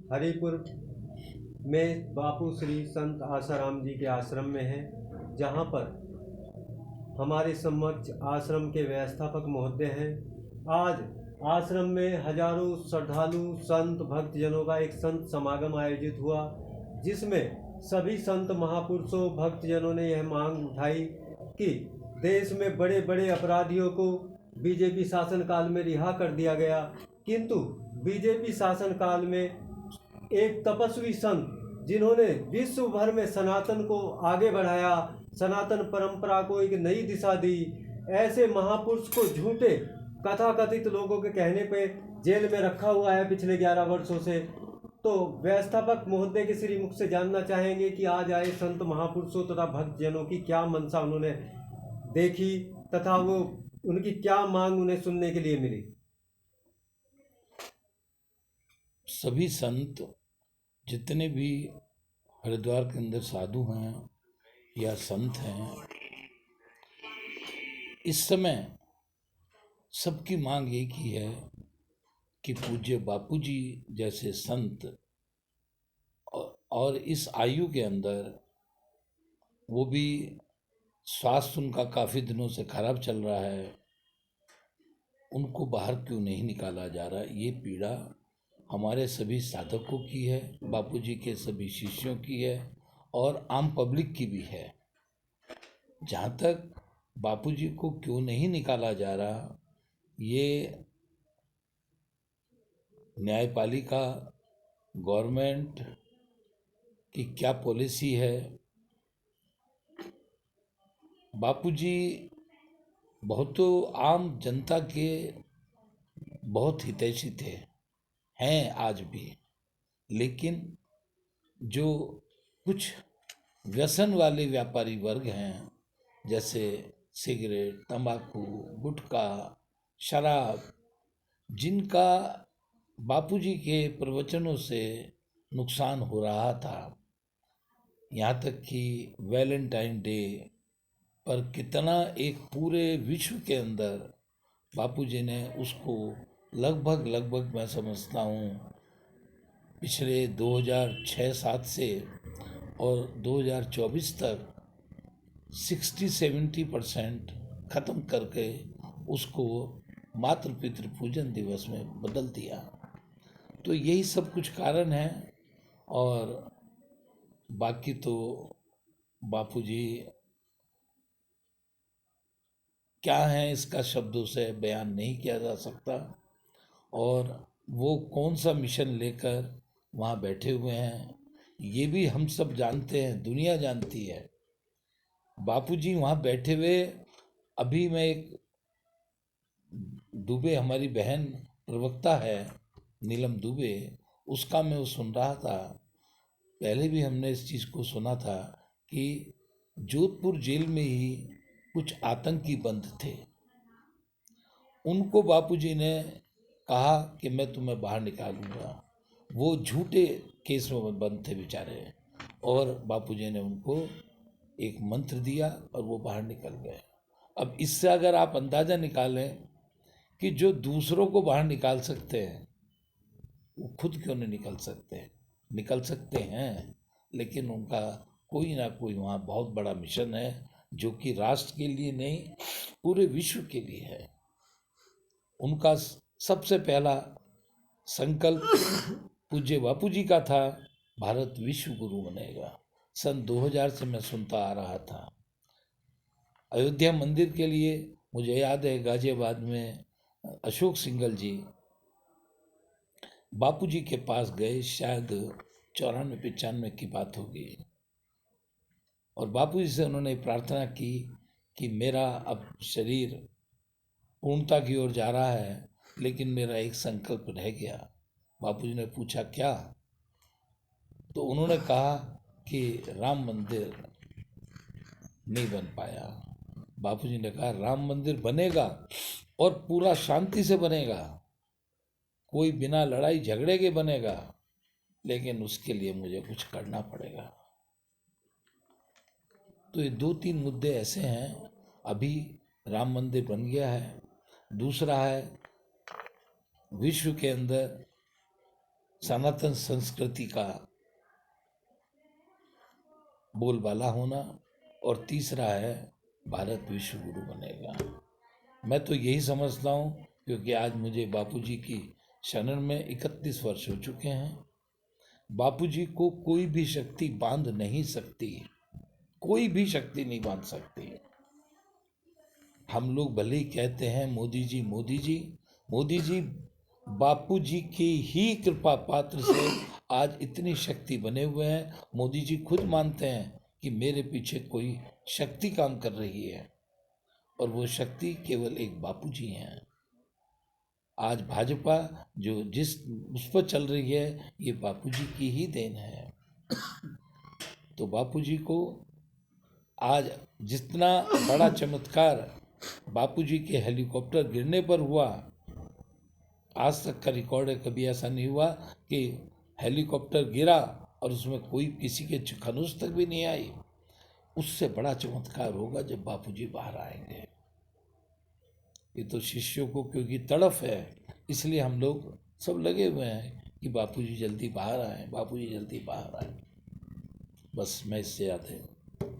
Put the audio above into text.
हरिपुर में बापू श्री संत आसाराम जी के आश्रम में है, जहाँ पर हमारे समक्ष आश्रम के व्यवस्थापक महोदय हैं। आज आश्रम में हजारों श्रद्धालु संत भक्तजनों का एक संत समागम आयोजित हुआ, जिसमें सभी संत महापुरुषों भक्तजनों ने यह मांग उठाई कि देश में बड़े बड़े अपराधियों को बीजेपी शासनकाल में रिहा कर दिया गया, किंतु बीजेपी शासनकाल में एक तपस्वी संत जिन्होंने विश्व भर में सनातन को आगे बढ़ाया, सनातन परंपरा को एक नई दिशा दी, ऐसे महापुरुष को झूठे कथाकथित लोगों के कहने पे जेल में रखा हुआ है पिछले 11 वर्षों से। तो व्यवस्थापक महोदय के श्री मुख से जानना चाहेंगे कि आज आए संत महापुरुषों तथा भक्तजनों की क्या मंशा उन्होंने देखी तथा वो उनकी क्या मांग उन्हें सुनने के लिए मिली। सभी संत जितने भी हरिद्वार के अंदर साधु हैं या संत हैं, इस समय सबकी मांग एक ही है कि पूज्य बापू जी जैसे संत और इस आयु के अंदर वो भी स्वास्थ्य उनका काफ़ी दिनों से खराब चल रहा है, उनको बाहर क्यों नहीं निकाला जा रहा। ये पीड़ा हमारे सभी साधकों की है, बापूजी के सभी शिष्यों की है और आम पब्लिक की भी है। जहाँ तक बापूजी को क्यों नहीं निकाला जा रहा, ये न्यायपालिका गवर्नमेंट की क्या पॉलिसी है। बापूजी बहुत आम जनता के बहुत हितैषी थे, हैं आज भी, लेकिन जो कुछ व्यसन वाले व्यापारी वर्ग हैं, जैसे सिगरेट, तंबाकू, गुटखा, शराब, जिनका बापूजी के प्रवचनों से नुकसान हो रहा था, यहाँ तक कि वैलेंटाइन डे पर कितना एक पूरे विश्व के अंदर बापूजी ने उसको लगभग मैं समझता हूँ पिछले 2006-07 से और 2024 तक 60-70% ख़त्म करके उसको मातृ पितृ पूजन दिवस में बदल दिया। तो यही सब कुछ कारण है, और बाकी तो बापूजी क्या हैं इसका शब्दों से बयान नहीं किया जा सकता, और वो कौन सा मिशन लेकर वहाँ बैठे हुए हैं ये भी हम सब जानते हैं, दुनिया जानती है। बापूजी वहाँ बैठे हुए, अभी मैं एक दुबे हमारी बहन प्रवक्ता है नीलम दुबे, उसका मैं वो सुन रहा था। पहले भी हमने इस चीज़ को सुना था कि जोधपुर जेल में ही कुछ आतंकी बंद थे, उनको बापूजी ने कहा कि मैं तुम्हें बाहर निकालूंगा। वो झूठे केस में बंद थे बेचारे, और बापूजी ने उनको एक मंत्र दिया और वो बाहर निकल गए। अब इससे अगर आप अंदाज़ा निकालें कि जो दूसरों को बाहर निकाल सकते हैं वो खुद क्यों नहीं निकल सकते। निकल सकते हैं, लेकिन उनका कोई ना कोई वहाँ बहुत बड़ा मिशन है, जो कि राष्ट्र के लिए नहीं पूरे विश्व के लिए है। उनका सबसे पहला संकल्प पूज्य बापूजी का था, भारत विश्व गुरु बनेगा। सन 2000 से मैं सुनता आ रहा था। अयोध्या मंदिर के लिए मुझे याद है गाजियाबाद में अशोक सिंघल जी बापूजी के पास गए, शायद 94-95 की बात होगी, और बापूजी से उन्होंने प्रार्थना की कि मेरा अब शरीर पूर्णता की ओर जा रहा है, लेकिन मेरा एक संकल्प रह गया। बापूजी ने पूछा क्या, तो उन्होंने कहा कि राम मंदिर नहीं बन पाया। बापूजी ने कहा राम मंदिर बनेगा और पूरा शांति से बनेगा, कोई बिना लड़ाई झगड़े के बनेगा, लेकिन उसके लिए मुझे कुछ करना पड़ेगा। तो ये 2-3 मुद्दे ऐसे हैं। अभी राम मंदिर बन गया है। दूसरा है, विश्व के अंदर सनातन संस्कृति का बोलबाला होना, और तीसरा है भारत विश्व गुरु बनेगा। मैं तो यही समझता हूँ, क्योंकि आज मुझे बापूजी की शरण में 31 वर्ष हो चुके हैं। बापूजी को कोई भी शक्ति बांध नहीं सकती, कोई भी शक्ति नहीं बांध सकती। हम लोग भले ही कहते हैं मोदी जी मोदी जी, मोदी जी बापूजी की ही कृपा पात्र से आज इतनी शक्ति बने हुए हैं। मोदी जी खुद मानते हैं कि मेरे पीछे कोई शक्ति काम कर रही है, और वो शक्ति केवल एक बापूजी हैं। आज भाजपा जो जिस उस पर चल रही है, ये बापूजी की ही देन है। तो बापूजी को आज जितना बड़ा चमत्कार बापूजी के हेलीकॉप्टर गिरने पर हुआ, आज तक का रिकॉर्ड है, कभी ऐसा नहीं हुआ कि हेलीकॉप्टर गिरा और उसमें कोई किसी के खनुज तक भी नहीं आई। उससे बड़ा चमत्कार होगा जब बापूजी बाहर आएंगे। ये तो शिष्यों को क्योंकि तड़फ है, इसलिए हम लोग सब लगे हुए हैं कि बापूजी जल्दी बाहर आए, बापूजी जल्दी बाहर आए। बस मैं इससे याद है।